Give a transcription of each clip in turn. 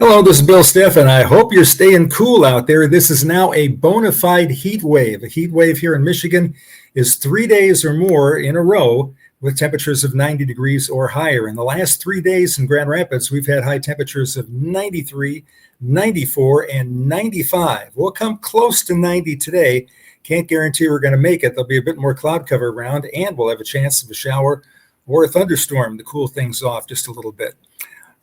Hello, this is Bill Steffen. I hope you're staying cool out there. This is now a bona fide heat wave. A heat wave here in Michigan is 3 days or more in a row with temperatures of 90 degrees or higher. In the last 3 days in Grand Rapids, we've had high temperatures of 93, 94, and 95. We'll come close to 90 today. Can't guarantee we're going to make it. There'll be a bit more cloud cover around, and we'll have a chance of a shower or a thunderstorm to cool things off just a little bit.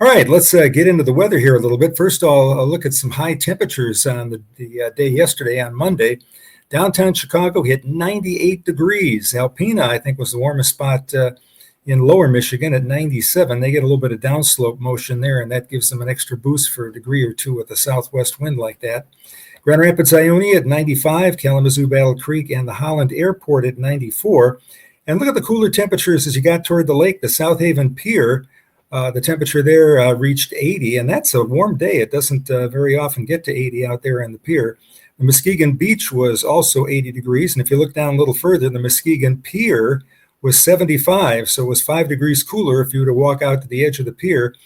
All right, let's get into the weather here a little bit. First, I'll look at some high temperatures on the day yesterday on Monday. Downtown Chicago hit 98 degrees. Alpena, I think, was the warmest spot in lower Michigan at 97. They get a little bit of downslope motion there, and that gives them an extra boost for a degree or two with a southwest wind like that. Grand Rapids, Ionia at 95, Kalamazoo, Battle Creek, and the Holland Airport at 94. And look at the cooler temperatures as you got toward the lake. The South Haven Pier, the temperature there reached 80, and that's a warm day. It doesn't very often get to 80 out there on the pier. The Muskegon Beach was also 80 degrees, and if you look down a little further, the Muskegon Pier was 75, so it was 5 degrees cooler if you were to walk out to the edge of the pier.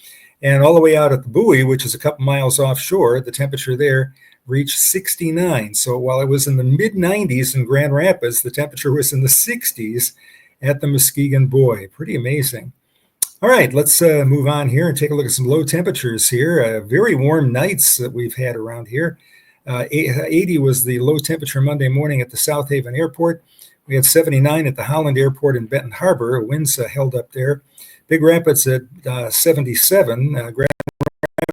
And all the way out at the buoy, which is a couple miles offshore, the temperature there reached 69. So while it was in the mid-90s in Grand Rapids, the temperature was in the 60s at the Muskegon buoy. Pretty amazing. All right, let's move on here and take a look at some low temperatures here. Very warm nights that we've had around here. 80 was the low temperature Monday morning at the South Haven Airport. We had 79 at the Holland Airport in Benton Harbor. Winds held up there. Big Rapids at 77. Grand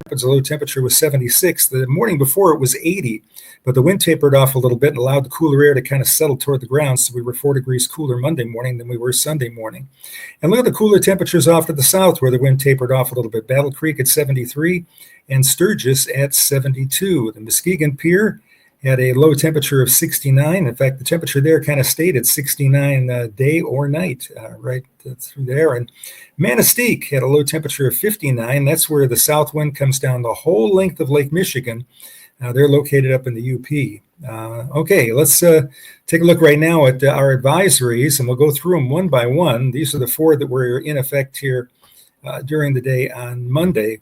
Rapids, the low temperature was 76. The morning before it was 80, but the wind tapered off a little bit and allowed the cooler air to kind of settle toward the ground. So we were 4 degrees cooler Monday morning than we were Sunday morning. And look at the cooler temperatures off to the south where the wind tapered off a little bit. Battle Creek at 73 and Sturgis at 72. The Muskegon Pier had a low temperature of 69. In fact, the temperature there kind of stayed at 69 day or night right through there. And Manistee had a low temperature of 59. That's where the south wind comes down the whole length of Lake Michigan. They're located up in the UP. Okay, let's take a look right now at our advisories, and we'll go through them one by one. These are the 4 that were in effect here during the day on Monday.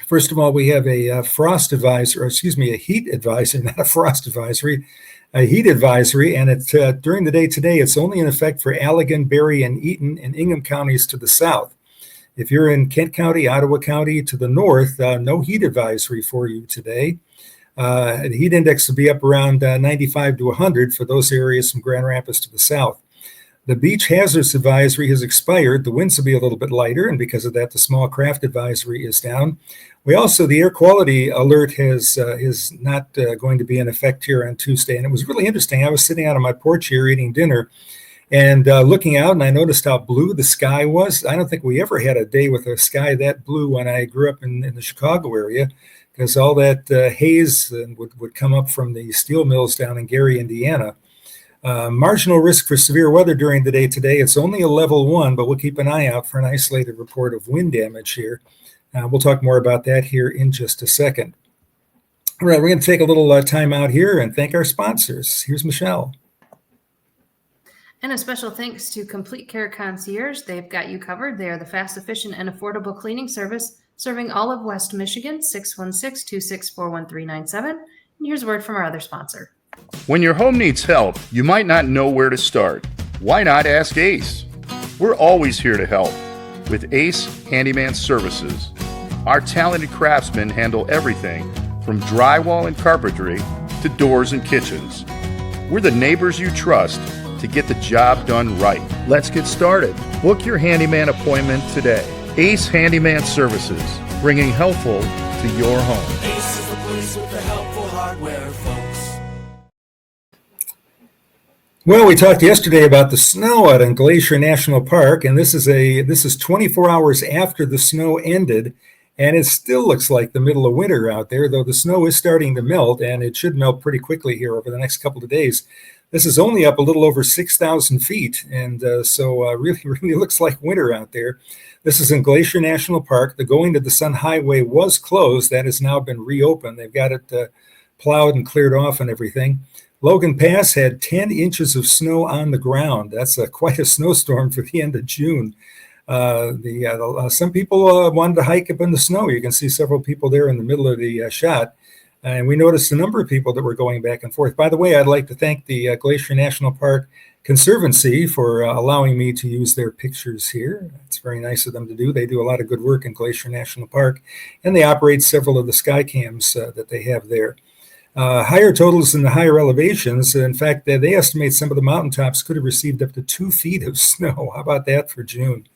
First of all, we have a frost advisory, or excuse me, a heat advisory, not a frost advisory, a heat advisory. And it's during the day today, it's only in effect for Allegan, Berry, and Eaton and Ingham counties to the south. If you're in Kent County, Ottawa County to the north, no heat advisory for you today. The heat index will be up around 95 to 100 for those areas from Grand Rapids to the south. The beach hazards advisory has expired. The winds will be a little bit lighter, and because of that, the small craft advisory is down. We also, the air quality alert is not going to be in effect here on Tuesday. And it was really interesting. I was sitting out on my porch here eating dinner and looking out, and I noticed how blue the sky was. I don't think we ever had a day with a sky that blue when I grew up in the Chicago area, because all that haze would come up from the steel mills down in Gary, Indiana. Marginal risk for severe weather during the day today. It's only a level 1, but we'll keep an eye out for an isolated report of wind damage here. We'll talk more about that here in just a second. All right, we're going to take a little time out here and thank our sponsors. Here's Michelle. And a special thanks to Complete Care Concierge. They've got you covered. They are the fast, efficient, and affordable cleaning service serving all of West Michigan, 616-264-1397. And here's a word from our other sponsor. When your home needs help, you might not know where to start. Why not ask Ace? We're always here to help with Ace Handyman Services. Our talented craftsmen handle everything from drywall and carpentry to doors and kitchens. We're the neighbors you trust to get the job done right. Let's get started. Book your handyman appointment today. Ace Handyman Services, bringing helpful to your home. Ace is the place with the helpful hardware, folks. Well, we talked yesterday about the snow out in Glacier National Park, and this is 24 hours after the snow ended, and it still looks like the middle of winter out there, though the snow is starting to melt, and it should melt pretty quickly here over the next couple of days. This is only up a little over 6,000 feet, and so really looks like winter out there. This is in Glacier National Park. The Going to the Sun Highway was closed. That has now been reopened. They've got it plowed and cleared off and everything. Logan Pass had 10 inches of snow on the ground. That's quite a snowstorm for the end of June. Some people wanted to hike up in the snow. You can see several people there in the middle of the shot. And we noticed a number of people that were going back and forth. By the way, I'd like to thank the Glacier National Park Conservancy for allowing me to use their pictures here. It's very nice of them to do. They do a lot of good work in Glacier National Park, and they operate several of the sky cams that they have there. Higher totals in the higher elevations. In fact, they estimate some of the mountaintops could have received up to 2 feet of snow. How about that for June?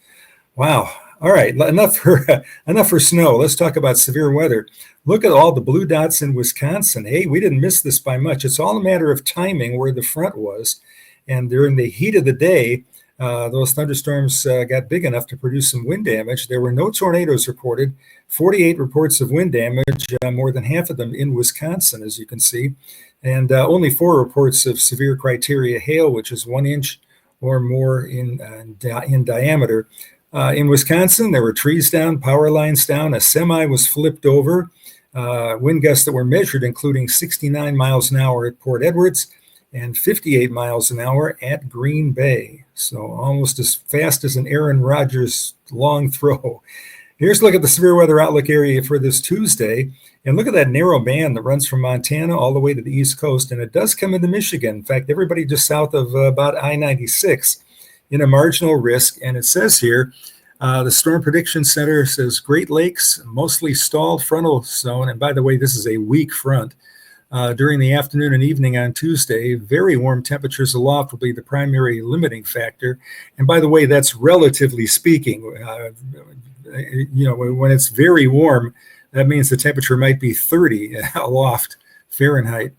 Wow. All right, enough for snow. Let's talk about severe weather. Look at all the blue dots in Wisconsin. Hey, we didn't miss this by much. It's all a matter of timing where the front was. And during the heat of the day, those thunderstorms got big enough to produce some wind damage. There were no tornadoes reported, 48 reports of wind damage, more than half of them in Wisconsin, as you can see, and only 4 reports of severe criteria hail, which is 1 inch or more in diameter. In Wisconsin, there were trees down, power lines down, a semi was flipped over, wind gusts that were measured, including 69 miles an hour at Port Edwards and 58 miles an hour at Green Bay. So almost as fast as an Aaron Rodgers long throw. Here's a look at the severe weather outlook area for this Tuesday. And look at that narrow band that runs from Montana all the way to the East Coast. And it does come into Michigan. In fact, everybody just south of about I-96 in a marginal risk. And it says here, the Storm Prediction Center says Great Lakes, mostly stalled frontal zone. And by the way, this is a weak front. During the afternoon and evening on Tuesday, very warm temperatures aloft will be the primary limiting factor. And by the way, that's relatively speaking. When it's very warm, that means the temperature might be 30 aloft Fahrenheit.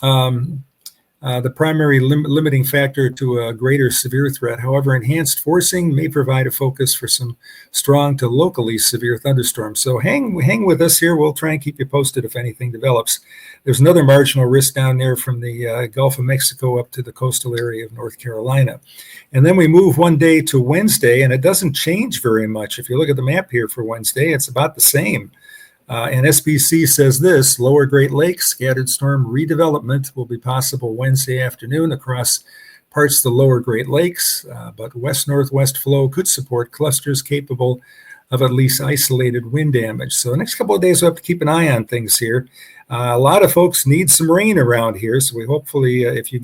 The primary limiting factor to a greater severe threat. However, enhanced forcing may provide a focus for some strong to locally severe thunderstorms. So hang with us here. We'll try and keep you posted if anything develops. There's another marginal risk down there from the Gulf of Mexico up to the coastal area of North Carolina. And then we move one day to Wednesday, and it doesn't change very much. If you look at the map here for Wednesday, it's about the same. And SPC says this: lower Great Lakes scattered storm redevelopment will be possible Wednesday afternoon across parts of the lower Great Lakes, but west-northwest flow could support clusters capable of at least isolated wind damage. So the next couple of days we'll have to keep an eye on things here. A lot of folks need some rain around here, so we hopefully, if you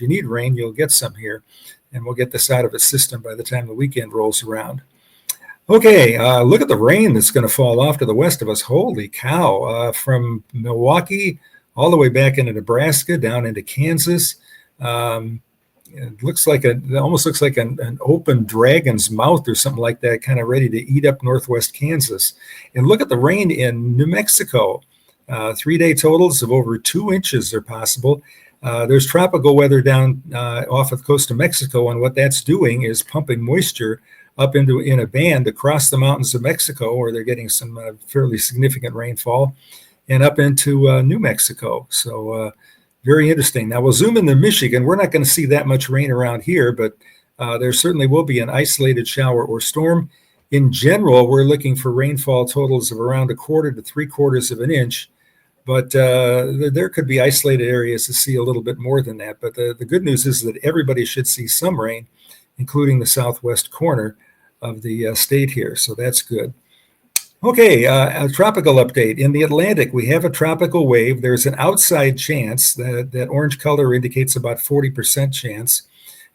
need rain, you'll get some here, and we'll get this out of its system by the time the weekend rolls around. Okay, look at the rain that's going to fall off to the west of us. Holy cow, from Milwaukee all the way back into Nebraska, down into Kansas. It almost looks like an open dragon's mouth or something like that, kind of ready to eat up northwest Kansas. And look at the rain in New Mexico. 3-day totals of over 2 inches are possible. There's tropical weather down off of the coast of Mexico, and what that's doing is pumping moisture up in a band across the mountains of Mexico, where they're getting some fairly significant rainfall, and up into New Mexico. So very interesting. Now we'll zoom into Michigan. We're not going to see that much rain around here, but there certainly will be an isolated shower or storm. In general, we're looking for rainfall totals of around 1/4 to 3/4 of an inch, but there could be isolated areas to see a little bit more than that. But the good news is that everybody should see some rain, including the southwest corner of the state here. So that's good. Okay, a tropical update. In the Atlantic, we have a tropical wave. There's an outside chance. That orange color indicates about 40% chance.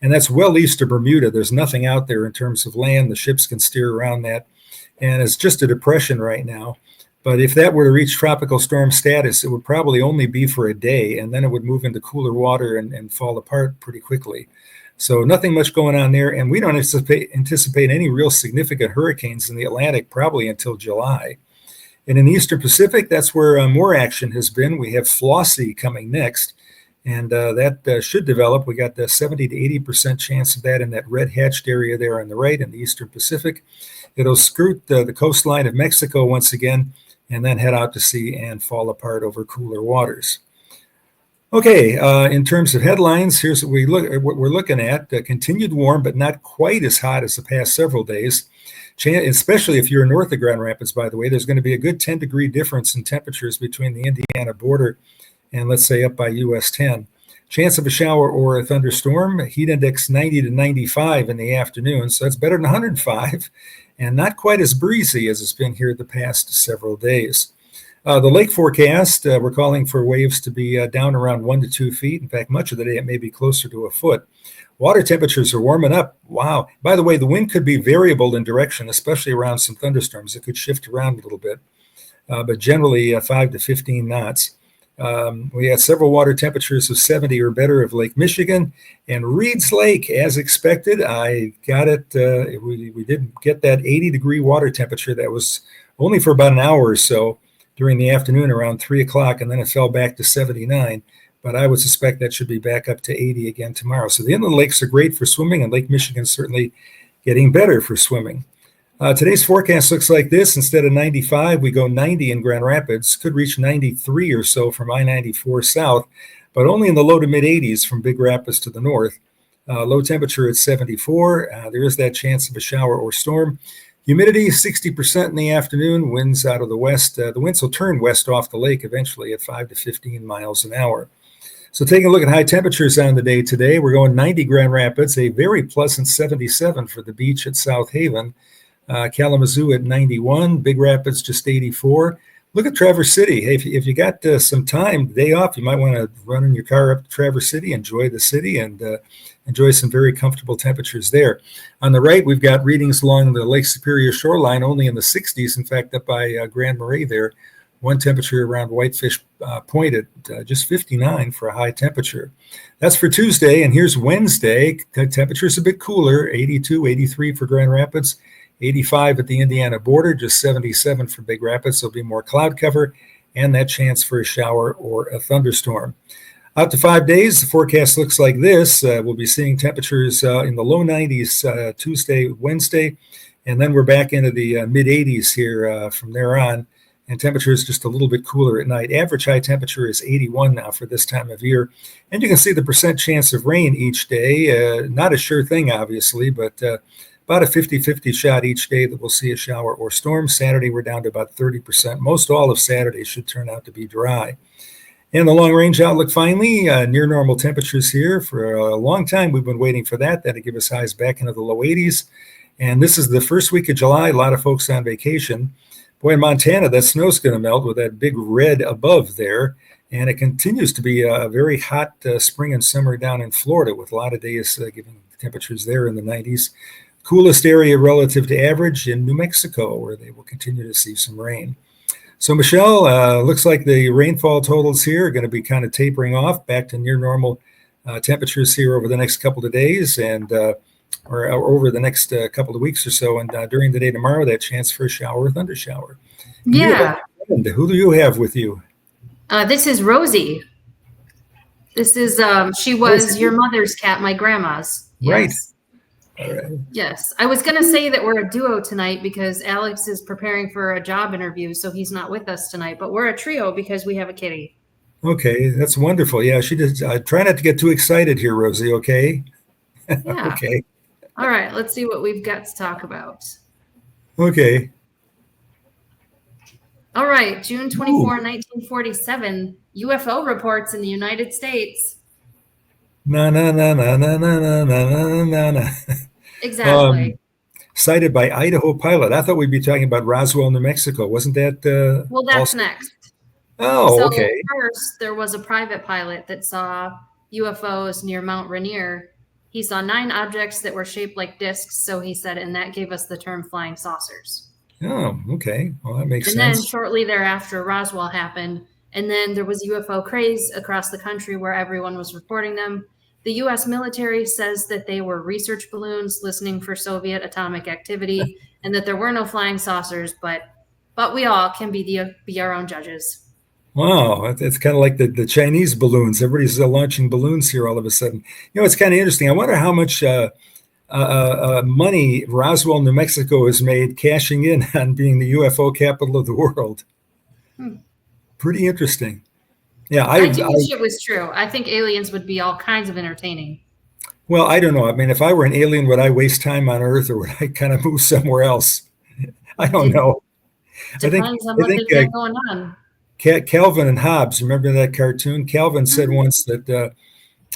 And that's well east of Bermuda. There's nothing out there in terms of land. The ships can steer around that. And it's just a depression right now. But if that were to reach tropical storm status, it would probably only be for a day, and then it would move into cooler water and fall apart pretty quickly. So nothing much going on there, and we don't anticipate any real significant hurricanes in the Atlantic probably until July. And in the Eastern Pacific, that's where more action has been. We have Flossie coming next, and that should develop. We got the 70 to 80% chance of that in that red hatched area there on the right in the Eastern Pacific. It'll skirt the coastline of Mexico once again, and then head out to sea and fall apart over cooler waters. Okay, in terms of headlines, here's what we're looking at. Continued warm, but not quite as hot as the past several days, especially if you're north of Grand Rapids, by the way. There's going to be a good 10-degree difference in temperatures between the Indiana border and, let's say, up by US 10. Chance of a shower or a thunderstorm. Heat index 90 to 95 in the afternoon, so that's better than 105, and not quite as breezy as it's been here the past several days. The lake forecast, we're calling for waves to be down around 1 to 2 feet. In fact, much of the day it may be closer to a foot. Water temperatures are warming up. Wow. By the way, the wind could be variable in direction, especially around some thunderstorms. It could shift around a little bit, but generally 5 to 15 knots. We had several water temperatures of 70 or better of Lake Michigan and Reed's Lake, as expected. I got it. We did get that 80-degree water temperature. That was only for about an hour or so during the afternoon around 3 o'clock, and then it fell back to 79. But I would suspect that should be back up to 80 again tomorrow. So the inland lakes are great for swimming, and Lake Michigan certainly getting better for swimming. Today's forecast looks like this. Instead of 95, we go 90 in Grand Rapids. Could reach 93 or so from I-94 south, but only in the low to mid-80s from Big Rapids to the north. Low temperature at 74. There is that chance of a shower or storm. Humidity 60% in the afternoon. Winds out of the west. The winds will turn west off the lake eventually at 5 to 15 miles an hour. So taking a look at high temperatures on the day today, we're going 90 Grand Rapids, a very pleasant 77 for the beach at South Haven. Kalamazoo at 91, Big Rapids just 84. Look at Traverse City. Hey, if you got some time, day off, you might want to run in your car up to Traverse City, enjoy the city, and enjoy some very comfortable temperatures there. On the right, we've got readings along the Lake Superior shoreline, only in the 60s. In fact, up by Grand Marais there, one temperature around Whitefish Point at just 59 for a high temperature. That's for Tuesday, and here's Wednesday. Temperature's a bit cooler, 82, 83 for Grand Rapids. 85 at the Indiana border, just 77 for Big Rapids. There'll be more cloud cover and that chance for a shower or a thunderstorm. Out to 5 days, the forecast looks like this. We'll be seeing temperatures in the low 90s Tuesday, Wednesday, and then we're back into the mid 80s here from there on, and temperatures just a little bit cooler at night. Average high temperature is 81 now for this time of year, and you can see the percent chance of rain each day. Not a sure thing, obviously, but about a 50-50 shot each day that we'll see a shower or storm. Saturday, we're down to about 30%. Most all of Saturday should turn out to be dry. And the long-range outlook, finally, near normal temperatures here. For a long time, we've been waiting for that. That'll give us highs back into the low 80s. And this is the first week of July. A lot of folks on vacation. Boy, in Montana, that snow's going to melt with that big red above there. And it continues to be a very hot spring and summer down in Florida, with a lot of days giving temperatures there in the 90s. Coolest area relative to average in New Mexico, where they will continue to see some rain. So, Michelle, looks like the rainfall totals here are going to be kind of tapering off back to near normal temperatures here over the next couple of days, and or over the next couple of weeks or so. And during the day tomorrow, that chance for a shower or thunder shower. Yeah. Who do you have with you? This is Rosie. This is, she was your mother's cat, my grandma's. Yes. Right. All right. Yes. I was going to say that we're a duo tonight because Alex is preparing for a job interview, so he's not with us tonight, but we're a trio because we have a kitty. Okay, that's wonderful. Yeah, she did. Try not to get too excited here, Rosie, okay? Yeah. Okay. All right, let's see what we've got to talk about. Okay. All right, June 24, 1947, UFO reports in the United States. Na na na na na na na na na na. Exactly. Cited by Idaho pilot. I thought we'd be talking about Roswell, New Mexico. Wasn't that? Well, that's also next. Oh, So okay. first, there was a private pilot that saw UFOs near Mount Rainier. He saw 9 objects that were shaped like discs, so he said, and that gave us the term flying saucers. Oh, okay. Well, that makes And sense. then shortly thereafter, Roswell happened, and then there was UFO craze across the country where everyone was reporting them. The U.S. military says that they were research balloons listening for Soviet atomic activity, and that there were no flying saucers, but we all can be our own judges. Wow, it's kind of like the Chinese balloons. Everybody's launching balloons here all of a sudden. You know, it's kind of interesting. I wonder how much money Roswell, New Mexico has made cashing in on being the UFO capital of the world. Pretty interesting. Yeah, I do wish it was true. I think aliens would be all kinds of entertaining. Well, I don't know. I mean, if I were an alien, would I waste time on Earth, or would I kind of move somewhere else? I don't know. Depends on what they've got going on. Calvin and Hobbes, remember that cartoon? Calvin said once that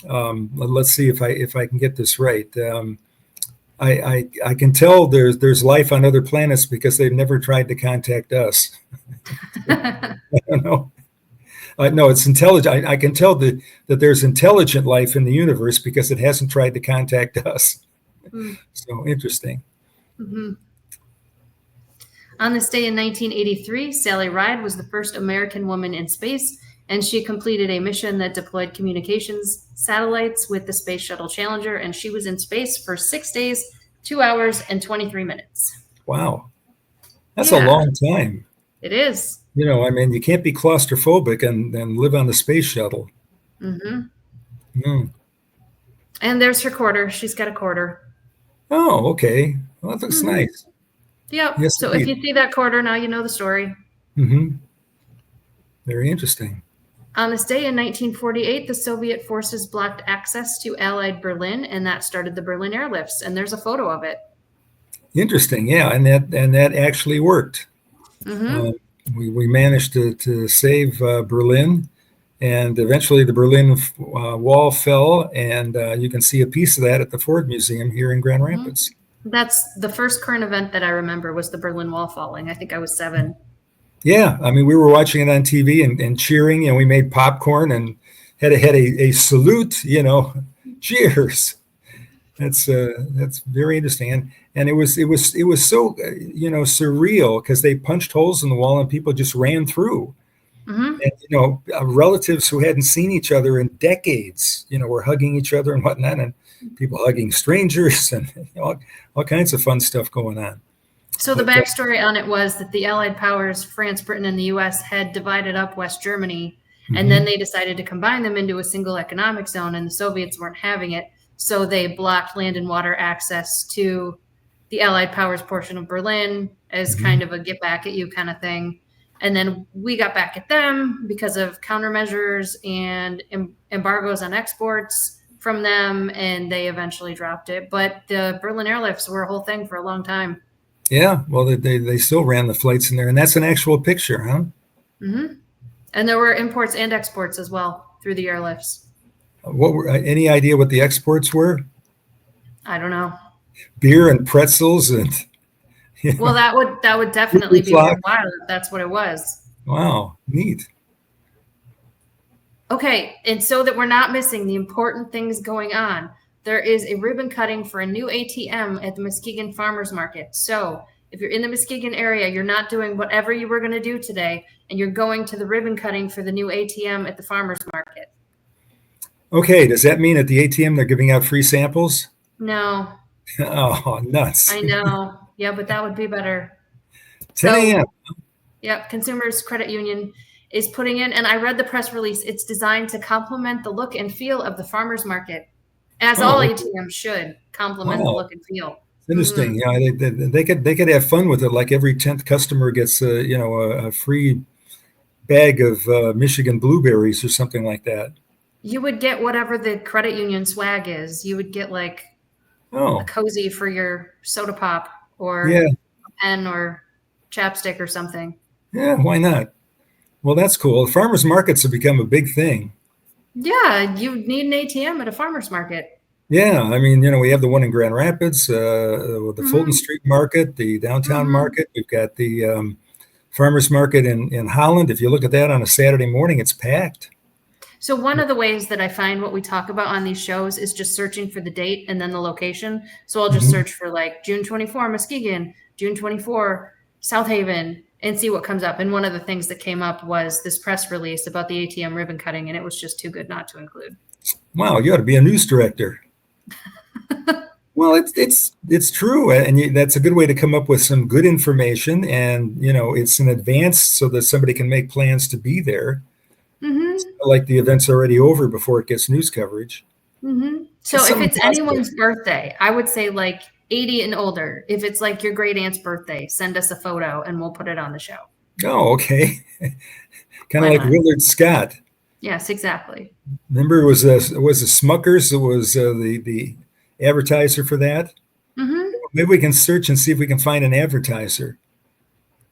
let's see if I can get this right. I can tell there's life on other planets because they've never tried to contact us. I don't know. No, it's intelligent. I can tell that there's intelligent life in the universe because it hasn't tried to contact us. So interesting. Mm-hmm. On this day in 1983, Sally Ride was the first American woman in space, and she completed a mission that deployed communications satellites with the Space Shuttle Challenger, and she was in space for 6 days, 2 hours, and 23 minutes. Wow. That's a long time. It is. You know, I mean, you can't be claustrophobic and live on the space shuttle. Mm-hmm. Mm. And there's her quarter. She's got a quarter. Oh, okay. Well, that looks nice. Yep. Yes, so indeed. if you see that quarter, now you know the story. Mm-hmm. Very interesting. On this day in 1948, the Soviet forces blocked access to Allied Berlin, and that started the Berlin airlifts. And there's a photo of it. Interesting, yeah, and that actually worked. Mm-hmm. We managed to save Berlin, and eventually the Berlin Wall fell, and you can see a piece of that at the Ford Museum here in Grand Rapids. That's the first current event that I remember was the Berlin Wall falling. I think I was 7. Yeah, I mean, we were watching it on TV and cheering, and we made popcorn and had a salute, you know, cheers. That's very interesting, and it was so you know, surreal because they punched holes in the wall and people just ran through. Mm-hmm. And you know, relatives who hadn't seen each other in decades, you know, were hugging each other and whatnot, and people hugging strangers, and you know, all kinds of fun stuff going on. So the backstory on it was that the Allied powers, France, Britain, and the U.S. had divided up West Germany, and then they decided to combine them into a single economic zone, and the Soviets weren't having it. So they blocked land and water access to the Allied powers portion of Berlin as kind of a get back at you kind of thing. And then we got back at them because of countermeasures and embargoes on exports from them, and they eventually dropped it. But the Berlin airlifts were a whole thing for a long time. Yeah, well, they still ran the flights in there, and that's an actual picture, huh? Mm-hmm. And there were imports and exports as well through the airlifts. What were any idea what the exports were? I don't know. Beer and pretzels and. You know, well, that would definitely be worthwhile if that's what it was. Wow, neat. Okay, and so that we're not missing the important things going on, there is a ribbon cutting for a new ATM at the Muskegon Farmers Market. So if you're in the Muskegon area, you're not doing whatever you were going to do today, and you're going to the ribbon cutting for the new ATM at the Farmers Market. Okay, does that mean at the ATM they're giving out free samples? No. Oh, nuts. I know. Yeah, but that would be better. 10 a.m. Yep, Consumers Credit Union is putting in, and I read the press release, it's designed to complement the look and feel of the farmers market, as all ATMs should complement the look and feel. Interesting. Yeah, they could have fun with it. Like every 10th customer gets a free bag of Michigan blueberries or something like that. You would get whatever the credit union swag is. You would get like a cozy for your soda pop or a pen or chapstick or something. Yeah, why not? Well, that's cool. Farmers markets have become a big thing. Yeah, you need an ATM at a farmer's market. Yeah, I mean, we have the one in Grand Rapids, the Fulton Street Market, the downtown market. We've got the farmers market in Holland. If you look at that on a Saturday morning, it's packed. So one of the ways that I find what we talk about on these shows is just searching for the date and then the location. So I'll just search for like June 24, Muskegon, June 24, South Haven, and see what comes up. And one of the things that came up was this press release about the ATM ribbon cutting, and it was just too good not to include. Wow, you ought to be a news director. Well, it's true, and that's a good way to come up with some good information, and it's in advance so that somebody can make plans to be there. Like the event's already over before it gets news coverage. So if it's anyone's birthday, I would say like 80 and older. If it's like your great aunt's birthday, send us a photo and we'll put it on the show. Oh, okay. Kind of like Willard Scott. Yes, exactly. Remember, it was the Smuckers that was the advertiser for that. Maybe we can search and see if we can find an advertiser.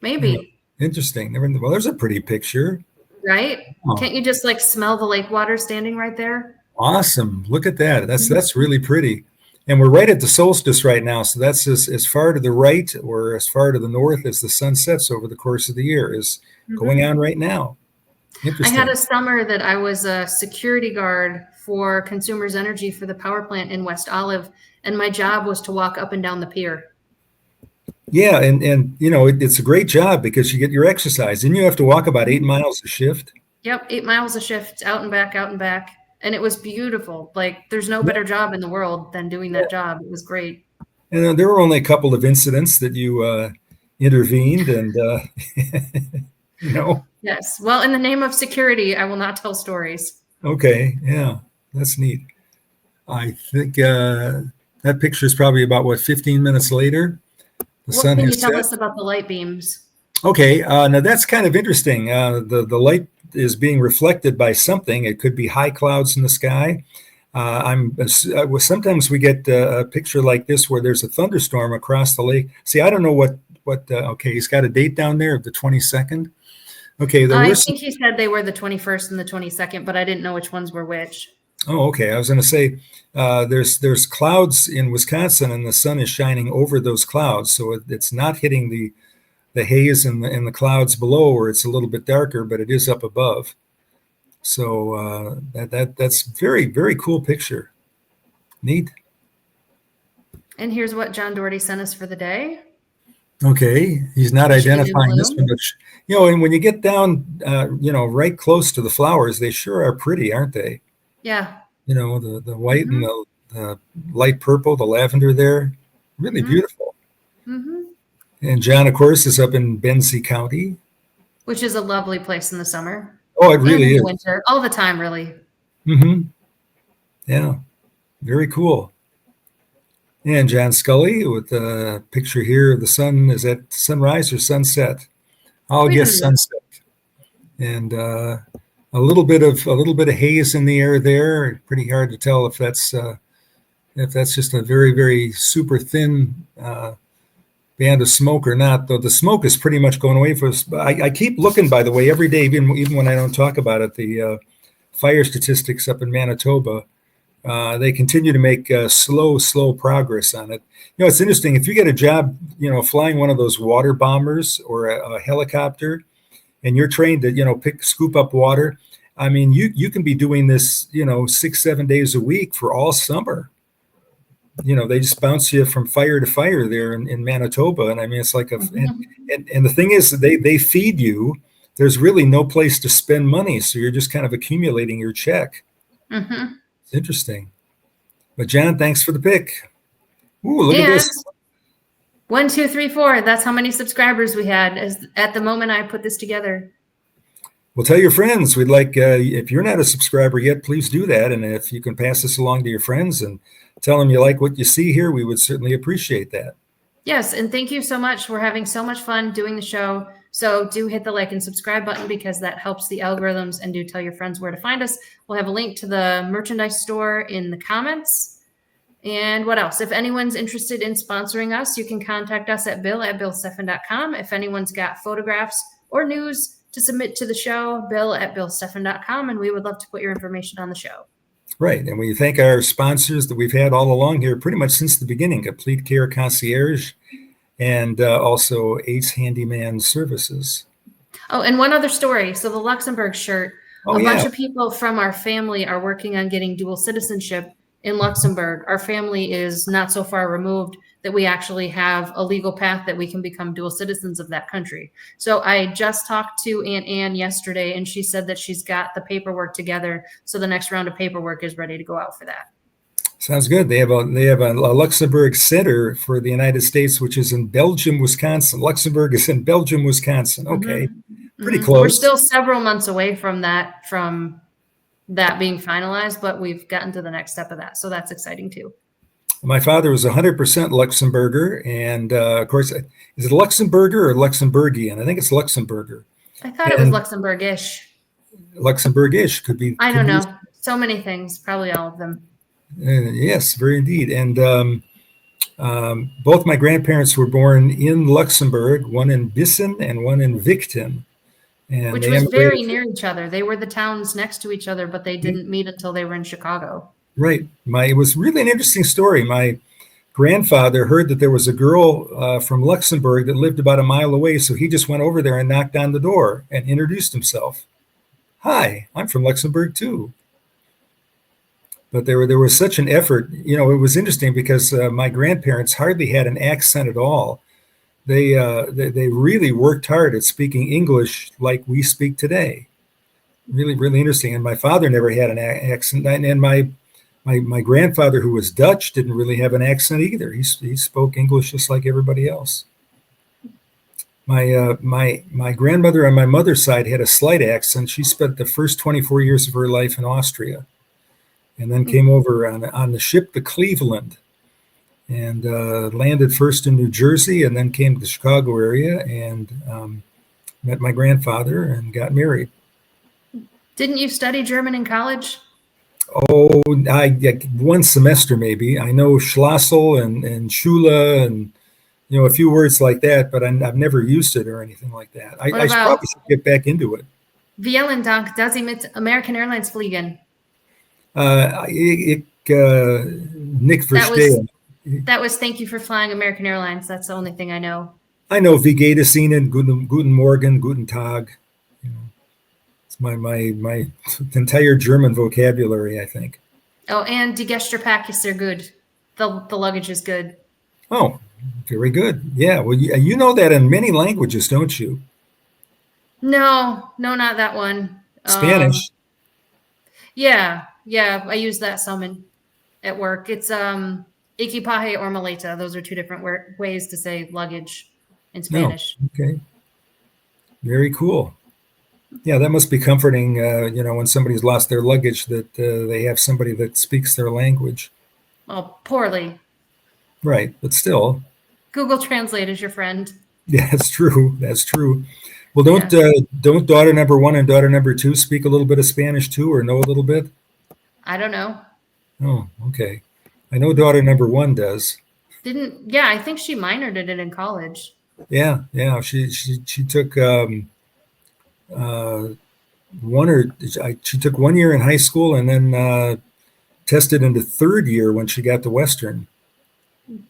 Maybe. Interesting. Well, there's a pretty picture. Right? Can't you just like smell the lake water standing right there? Awesome. Look at that. That's really pretty. And we're right at the solstice right now. So that's as far to the right or as far to the north as the sun sets over the course of the year is going on right now. I Interesting. had a summer that I was a security guard for Consumers Energy for the power plant in West Olive, and my job was to walk up and down the pier. Yeah, and you know, it's a great job because you get your exercise. And you have to walk about 8 miles a shift. Yep, 8 miles a shift, out and back, out and back. And it was beautiful. Like, there's no better job in the world than doing that job. It was great. And there were only a couple of incidents that you intervened and, you know. Yes. Well, in the name of security, I will not tell stories. Okay. Yeah, that's neat. I think that picture is probably about, 15 minutes later? What can you tell us about the light beams? Okay. Now, that's kind of interesting. The light is being reflected by something. It could be high clouds in the sky. Sometimes we get a picture like this where there's a thunderstorm across the lake. See, I don't know what. Okay, he's got a date down there of the 22nd. Okay, I think he said they were the 21st and the 22nd, but I didn't know which ones were which. Oh, okay. I was going to say there's clouds in Wisconsin, and the sun is shining over those clouds, so it's not hitting the haze and the clouds below, where it's a little bit darker, but it is up above. So that's very, very cool picture. Neat. And here's what John Doherty sent us for the day. Okay, he's not identifying this one, but you know, and when you get down, you know, right close to the flowers, they sure are pretty, aren't they? Yeah. You know, the white and the light purple, the lavender there, really beautiful. And John, of course, is up in Benzie County, which is a lovely place in the summer. Oh, it really is. Winter, all the time, really. Yeah, very cool. And John Scully with a picture here of the sun. Is that sunrise or sunset? I'll guess sunset. And a little bit of haze in the air there. Pretty hard to tell if that's just a very, very super thin band of smoke or not. Though the smoke is pretty much going away for us. I keep looking, by the way, every day, even when I don't talk about it. The fire statistics up in Manitoba. They continue to make slow progress on it. You know, it's interesting. If you get a job, you know, flying one of those water bombers or a helicopter, and you're trained to, you know, scoop up water, I mean, you can be doing this, you know, 6-7 days a week for all summer. You know, they just bounce you from fire to fire there in Manitoba, and I mean, it's like and the thing is, they feed you. There's really no place to spend money, so you're just kind of accumulating your check. It's interesting. But John, thanks for the pick. Ooh, look at this. 1, 2, 3, 4. That's how many subscribers we had at the moment I put this together. Well, tell your friends. We'd like, if you're not a subscriber yet, please do that. And if you can pass this along to your friends and tell them you like what you see here, we would certainly appreciate that. Yes, and thank you so much. We're having so much fun doing the show. So do hit the like and subscribe button because that helps the algorithms, and do tell your friends where to find us. We'll have a link to the merchandise store in the comments. And what else? If anyone's interested in sponsoring us, you can contact us at bill@billsteffen.com. If anyone's got photographs or news to submit to the show, bill@billsteffen.com, and we would love to put your information on the show. Right. And we thank our sponsors that we've had all along here pretty much since the beginning, Complete Care Concierge, and also Ace Handyman Services. Oh, and one other story. So the Luxembourg shirt, a bunch of people from our family are working on getting dual citizenship in Luxembourg. Our family is not so far removed that we actually have a legal path that we can become dual citizens of that country. So I just talked to Aunt Ann yesterday, and she said that she's got the paperwork together. So the next round of paperwork is ready to go out for that. Sounds good. They have a Luxembourg Center for the United States, which is in Belgium, Wisconsin. Luxembourg is in Belgium, Wisconsin. Okay, pretty close. We're still several months away from that being finalized, but we've gotten to the next step of that. So that's exciting too. My father was 100% Luxembourger, and of course, is it Luxembourger or Luxembourgian? I think it's Luxembourger. I thought it was Luxembourgish. Luxembourgish could be. I don't know. So many things, probably all of them. Yes, very indeed. And both my grandparents were born in Luxembourg, one in Bissen and one in Victon. and Which they was very emigrated. near each other. They were the towns next to each other, but they didn't meet until they were in Chicago. Right. It was really an interesting story. My grandfather heard that there was a girl from Luxembourg that lived about a mile away, so he just went over there and knocked on the door and introduced himself. Hi, I'm from Luxembourg too. But there was such an effort. It was interesting because my grandparents hardly had an accent at all. They really worked hard at speaking English like we speak today. Really, really interesting. And my father never had an accent, and my grandfather, who was Dutch, didn't really have an accent either. He spoke English just like everybody else. My grandmother on my mother's side had a slight accent. She spent the first 24 years of her life in Austria, and then came over on the ship to Cleveland, and landed first in New Jersey, and then came to the Chicago area and met my grandfather and got married. Didn't you study German in college? Oh, one semester maybe. I know Schlüssel and Schule and a few words like that, but I've never used it or anything like that. I probably should get back into it. Vielen Dank, dass Sie mit American Airlines fliegen. Nick Verstehen. That was thank you for flying American Airlines. That's the only thing I know. I know Wie geht es Ihnen, Guten Morgen, Guten Tag. It's my entire German vocabulary, I think. Oh, and Die Gästepack is sehr good. The luggage is good. Oh, very good. Yeah, well, you know that in many languages, don't you? No, not that one. Spanish. Yeah, I use that some at work. It's equipaje or maleta. Those are two different ways to say luggage in Spanish. Oh, okay. Very cool. Yeah, that must be comforting, when somebody's lost their luggage, that they have somebody that speaks their language. Well, poorly. Right, but still. Google Translate is your friend. Yeah, that's true. That's true. Well, don't daughter number 1 and daughter number 2 speak a little bit of Spanish too, or know a little bit? I don't know. Oh, okay. I know daughter number 1 does. I think she minored in it in college. Yeah. She took she took 1 year in high school and then tested into 3rd year when she got to Western.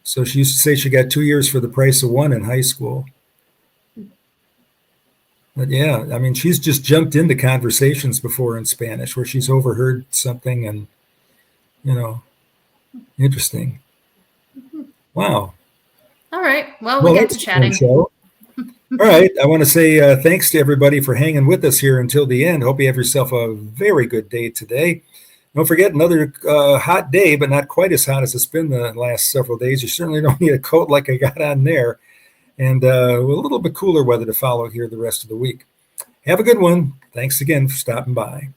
So she used to say she got 2 years for the price of 1 in high school. But yeah, I mean, she's just jumped into conversations before in Spanish where she's overheard something and, interesting. Wow. All right. Well, we get to chatting. All right. I want to say thanks to everybody for hanging with us here until the end. Hope you have yourself a very good day today. Don't forget, another hot day, but not quite as hot as it's been the last several days. You certainly don't need a coat like I got on there. And a little bit cooler weather to follow here the rest of the week. Have a good one. Thanks again for stopping by.